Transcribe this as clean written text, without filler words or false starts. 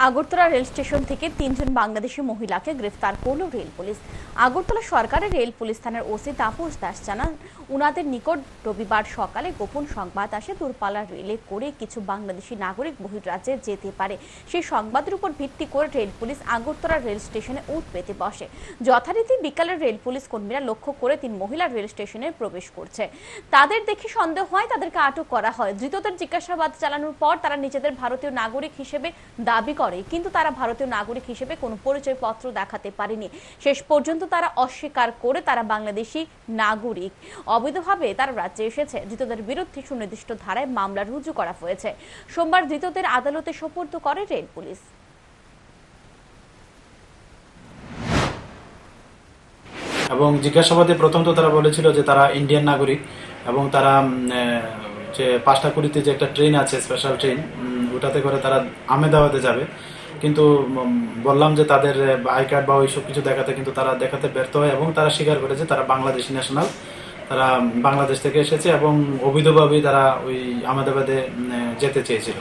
Agartala rail station থেকে ৩ জন বাংলাদেশি মহিলাকে গ্রেফতার করল রেল পুলিশ। আগরতলা সরকারি রেল পুলিশ থানার ওসি তাপস দাস জানান, উনাদের নিকট রবিবার সকালে গোপন সংবাদ আসে দূরপাল্লার রেলে করে কিছু বাংলাদেশি নাগরিক বহির্রাজ্যে যেতে পারে। সেই সংবাদের উপর ভিত্তি করে রেল পুলিশ আগরতলা রেল স্টেশনে উঠ পেতে বসে। যথারীতি বিকালে রেল পুলিশ কর্মীরা লক্ষ্য করে ৩ মহিলা রেল স্টেশনে প্রবেশ করছে। তাদের দেখে সন্দেহ হয়, তাদেরকে আটক করা হয়। ধৃতদের জিজ্ঞাসাবাদ চালানোর পর তারা নিজেদের ভারতীয় নাগরিক হিসেবে দাবি করে, কিন্তু তারা ভারতীয় নাগরিক হিসেবে কোনো পরিচয়পত্র দেখাতে পারেনি। শেষ পর্যন্ত তারা অস্বীকার করে তারা বাংলাদেশি নাগরিক, অবৈধভাবে তারা রাজ্যে এসেছে। ধৃতদের বিরুদ্ধে সুনির্দিষ্ট ধারায় মামলা রুজু করা হয়েছে। সোমবার ধৃতদের আদালতে সোপর্দ করে রেল পুলিশ। এবং জিজ্ঞাসাবাদে প্রথম তো তারা বলেছিল যে তারা ইন্ডিয়ান নাগরিক এবং তারা যে 5টা 20-তে যে একটা ট্রেন আছে, স্পেশাল ট্রেন, ওটাতে করে তারা আহমেদাবাদে যাবে। কিন্তু বললাম যে তাদের আই কার্ড বা ওইসব কিছু দেখাতে, কিন্তু তারা দেখাতে ব্যর্থ হয় এবং তারা স্বীকার করেছে তারা বাংলাদেশি ন্যাশনাল, তারা বাংলাদেশ থেকে এসেছে এবং অবৈধভাবেই তারা ওই আহমেদাবাদে যেতে চেয়েছিল।